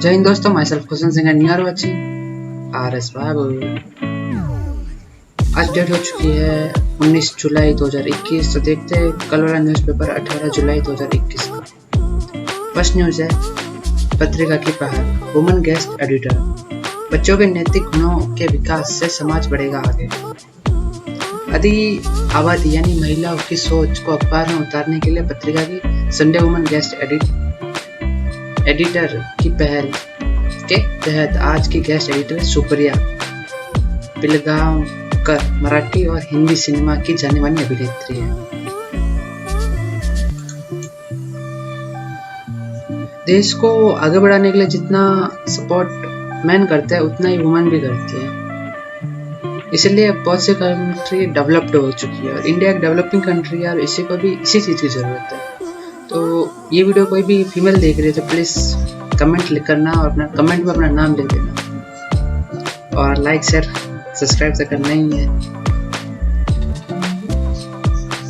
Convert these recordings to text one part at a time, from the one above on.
जय हिंद दोस्तों, myself Kushan Singh and you are watching RS Babu. आज डेट हो चुकी है 19 जुलाई 2021। तो देखते हैं कल वाला न्यूज़पेपर 18 जुलाई 2021 का। फर्स्ट न्यूज़ है पत्रिका की पहल, वुमन गेस्ट एडिटर। बच्चों के नैतिक गुणों के विकास से समाज बढ़ेगा आगे। आदि आबादी यानी महिलाओं की सोच को अखबार में उतारने के लिए पत्रिका की संडे वुमन गेस्ट एडिटर की पहल के तहत आज की गेस्ट एडिटर सुप्रिया पिलगांवकर मराठी और हिंदी सिनेमा की जानी मानी अभिनेत्री है। देश को आगे बढ़ाने के लिए जितना सपोर्ट मैन करते हैं उतना ही वुमेन भी करती है। इसलिए बहुत से कंट्री डेवलप्ड हो चुकी है और इंडिया एक डेवलपिंग कंट्री है और इसी को भी इसी चीज़ की ज़रूरत है। तो ये वीडियो कोई भी फीमेल देख रही है तो प्लीज़ कमेंट लिख करना और अपना कमेंट में अपना नाम लिख देना और लाइक शेयर सब्सक्राइब तो करना ही है।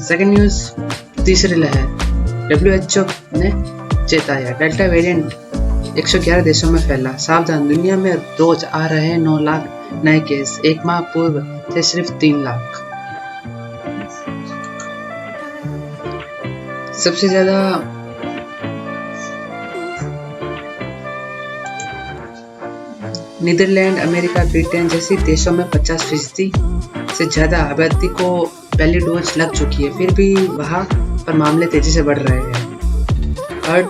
सेकेंड न्यूज़ तीसरी लहर, WHO ने चेताया डेल्टा वेरिएंट 111 देशों में फैला, सावधान दुनिया में रोज आ रहे हैं 9 लाख नए केस, एक माह पूर्व थे सिर्फ 3 लाख। सबसे ज्यादा नीदरलैंड, अमेरिका, ब्रिटेन जैसे देशों में 50% से ज्यादा आबादी को पहली डोज लग चुकी है, फिर भी वहां पर मामले तेजी से बढ़ रहे हैं। हर्ड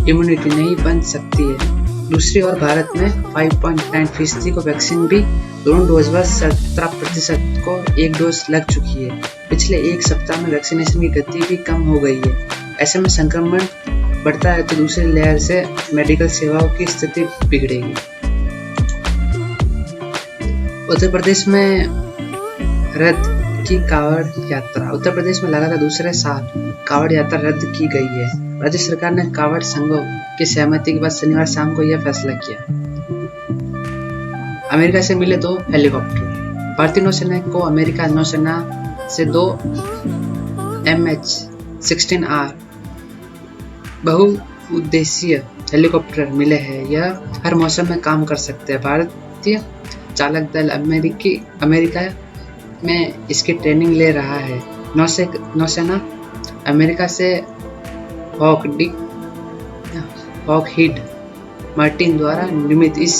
इम्यूनिटी नहीं बन सकती है। दूसरी ओर भारत में 5.9% को वैक्सीन भी दोनों डोज व 17% को एक डोज लग चुकी है। पिछले एक सप्ताह में वैक्सीनेशन की गति भी कम हो गई है। ऐसे में संक्रमण बढ़ता है तो दूसरी लहर से मेडिकल सेवाओं की स्थिति बिगड़ेगी। उत्तर प्रदेश में रद्द की कांवड़ यात्रा। उत्तर प्रदेश में लगातार दूसरे साल कांवड़ यात्रा रद्द की गई है। राज्य सरकार ने कांवड़ संघों की सहमति के बाद शनिवार शाम को यह फैसला किया। अमेरिका से मिले 2 हेलीकॉप्टर। भारतीय नौसेना को अमेरिका नौसेना से 2 MH-16R बहुउद्देशीय हेलीकॉप्टर मिले हैं। यह हर मौसम में काम कर सकते हैं। भारतीय चालक दल अमेरिका में इसकी ट्रेनिंग ले रहा है। नौसेना अमेरिका से लॉकहीड मार्टिन द्वारा निर्मित इस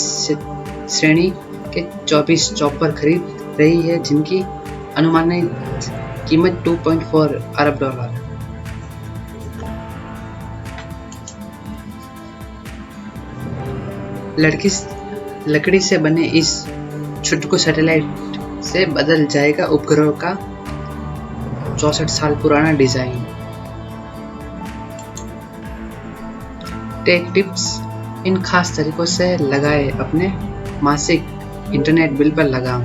श्रेणी के 24 चॉपर खरीद रही है, जिनकी अनुमानित कीमत $2.4 अरब। लकड़ी से बने इस छुटकू सैटेलाइट से बदल जाएगा उपग्रह का 64 साल पुराना डिजाइन। टेक टिप्स, इन खास तरीकों से लगाए अपने मासिक इंटरनेट बिल पर लगाम।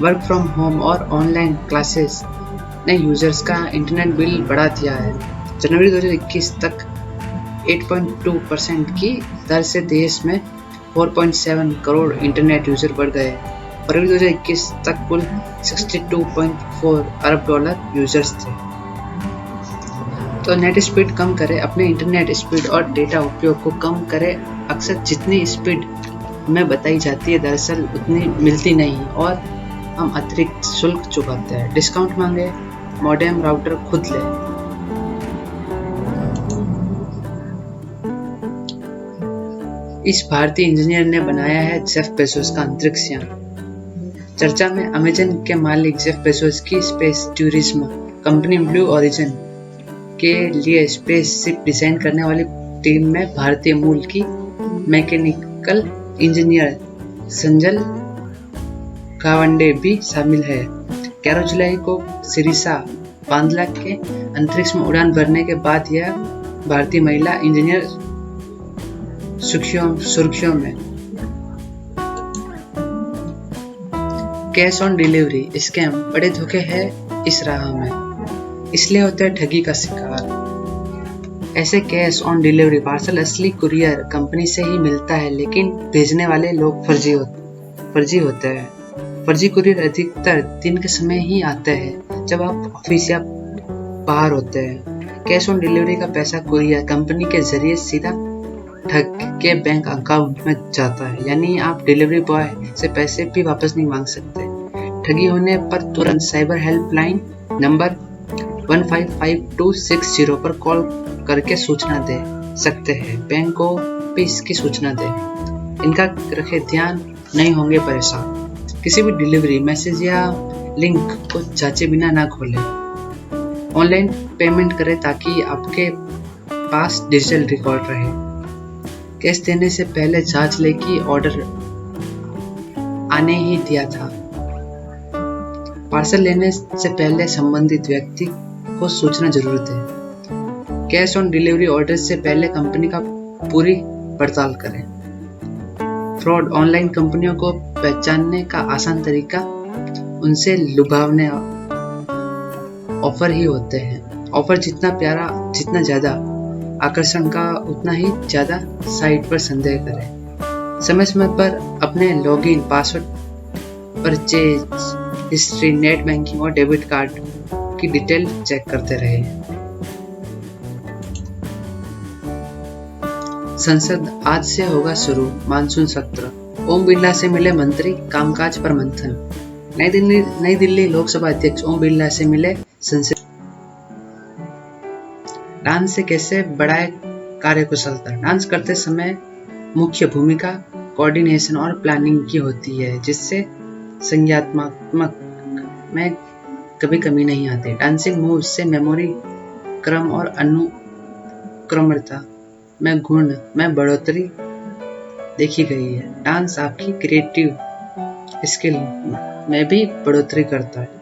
वर्क फ्रॉम होम और ऑनलाइन क्लासेस ने यूजर्स का इंटरनेट बिल बढ़ा दिया है। जनवरी 2021 तक 8.2% की दर से देश में 4.7 करोड़ इंटरनेट यूजर बढ़ गए। फरवरी 2021 तक कुल $62.4 अरब यूजर्स थे। तो नेट स्पीड कम करें, अपने इंटरनेट स्पीड और डेटा उपयोग को कम करें। अक्सर जितनी स्पीड हमें बताई जाती है दरअसल उतनी मिलती नहीं और हम अतिरिक्त शुल्क चुकाते हैं। डिस्काउंट मांगे, मॉडेम राउटर खुद ले। इस भारतीय इंजीनियर ने बनाया है जेफ बेजोस का अंतरिक्ष यान। चर्चा में अमेजन के मालिक जेफ बेजोस की space tourism company blue origin के लिए स्पेसशिप डिजाइन करने वाली टीम में भारतीय मूल की मैकेनिकल इंजीनियर संजल गावंडे भी शामिल है। 11 जुलाई को सिरिसा बांद्रा के अंतरिक्ष में उड़ान भरने के बाद यह भारतीय महिला इंजीनियर सुर्खियों में। कैश ऑन डिलीवरी स्कैम, बड़े धोखे हैं इस राह में, इसलिए होते हैं ठगी का शिकार। ऐसे कैश ऑन डिलीवरी पार्सल असली कुरियर कंपनी से ही मिलता है, लेकिन भेजने वाले लोग फर्जी होते हैं। फर्जी कुरियर अधिकतर दिन के समय ही आते हैं जब आप ऑफिस या बाहर होते हैं। कैश ऑन डिलीवरी का पैसा कुरियर कंपनी के जरिए सीधा ठग के बैंक अकाउंट में जाता है, यानी आप डिलीवरी बॉय से पैसे भी वापस नहीं मांग सकते। ठगी होने पर तुरंत साइबर हेल्पलाइन नंबर 155260 पर कॉल करके सूचना दे सकते हैं। बैंक को भी इसकी सूचना दे, इनका रखे ध्यान, नहीं होंगे परेशान। किसी भी डिलीवरी मैसेज या लिंक को जांचे बिना ना खोलें। ऑनलाइन पेमेंट करें ताकि आपके पास डिजिटल रिकॉर्ड रहे। कैश देने से पहले जांच ले कि ऑर्डर आने ही दिया था। पार्सल लेने से पहले संबंधित व्यक्ति को सूचना जरूर दें। कैश ऑन डिलीवरी ऑर्डर से पहले कंपनी का पूरी पड़ताल करें। फ्रॉड ऑनलाइन कंपनियों को पहचानने का आसान तरीका उनसे लुभावने ऑफर ही होते हैं। ऑफर जितना प्यारा, जितना ज्यादा आकर्षण का, उतना ही ज्यादा साइट पर संदेह करें। समय समय पर अपने login, password, purchase history, net banking और डेबिट कार्ड की डिटेल चेक करते रहे। संसद आज से होगा शुरू मानसून सत्र। ओम बिरला से मिले मंत्री, कामकाज पर मंथन। नई दिल्ली लोकसभा अध्यक्ष ओम बिरला से मिले संसद। डांस से कैसे बढ़ाए कार्यकुशलता। डांस करते समय मुख्य भूमिका कोऑर्डिनेशन और प्लानिंग की होती है, जिससे संज्ञानात्मक में कभी कमी नहीं आती। डांसिंग मूव्स से मेमोरी, क्रम और अनुक्रमता में गुण में बढ़ोतरी देखी गई है। डांस आपकी क्रिएटिव स्किल में भी बढ़ोतरी करता है।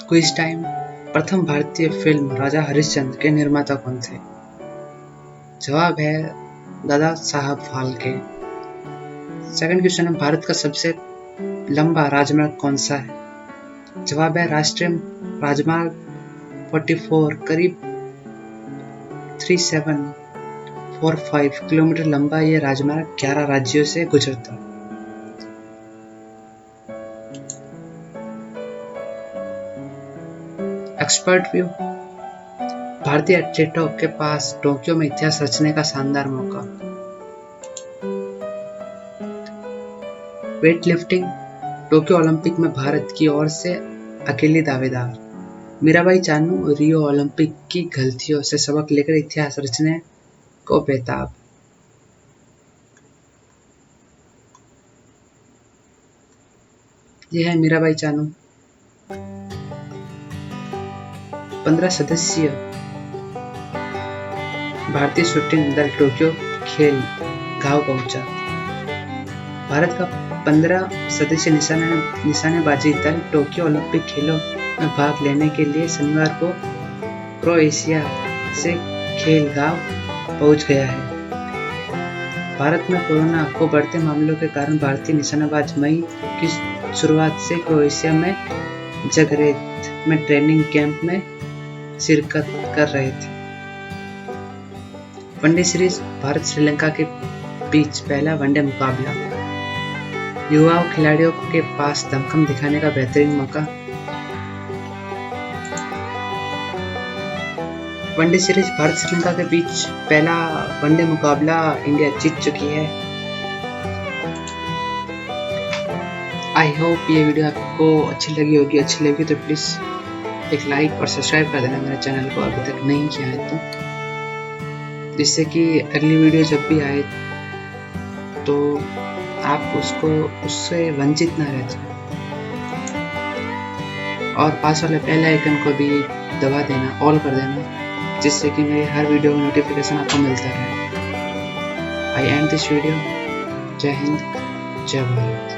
Quiz time. प्रथम भारतीय फिल्म राजा हरिश्चंद्र के निर्माता कौन थे? जवाब है दादा साहब फाल्के। सेकंड क्वेश्चन है, भारत का सबसे लंबा राजमार्ग कौन सा है? जवाब है राष्ट्रीय राजमार्ग 44, करीब 3745 किलोमीटर लंबा ये राजमार्ग 11 राज्यों से गुजरता है। Expert view. भारतीय एथलीटों के पास टोक्यो में इतिहास रचने का शानदार मौका। Weight lifting. टोक्यो ओलंपिक में भारत की ओर से अकेली दावेदार। मीराबाई चानू रियो ओलंपिक की गलतियों से सबक लेकर इतिहास रचने को बेताब। यह है मीराबाई चानू। 15 सदस्यीय भारतीय शूटिंग दल टोक्यो खेल गांव पहुंचा। भारत का 15 सदस्यीय निशानेबाजी दल टोक्यो ओलंपिक खेलों में भाग लेने के लिए शनिवार को क्रोएशिया से खेल गांव पहुंच गया है। भारत में कोरोना को बढ़ते मामलों के कारण भारतीय निशानेबाज मई की शुरुआत से क्रोएशिया में जगरेब में ट्रेनिंग कैंप में शिरकत कर रहे थे। One day series. भारत श्रीलंका के बीच पहला वनडे मुकाबला। युवा खिलाड़ियों के पास दमखम दिखाने का बेहतरीन मौका। One day series. भारत श्रीलंका के बीच पहला वनडे मुकाबला इंडिया जीत चुकी है। आई होप ये वीडियो आपको अच्छी लगी होगी। अच्छी लगी तो प्लीज एक लाइक और सब्सक्राइब कर देना मेरे चैनल को, अभी तक नहीं किया है तो, जिससे कि अगली वीडियो जब भी आए तो आप उससे वंचित ना रह जाए। और पास वाले बेल आइकन को भी दबा देना, ऑल कर देना, जिससे कि मेरे हर वीडियो का नोटिफिकेशन आपको मिलता रहे। आई एंड दिस वीडियो। जय हिंद, जय भारत।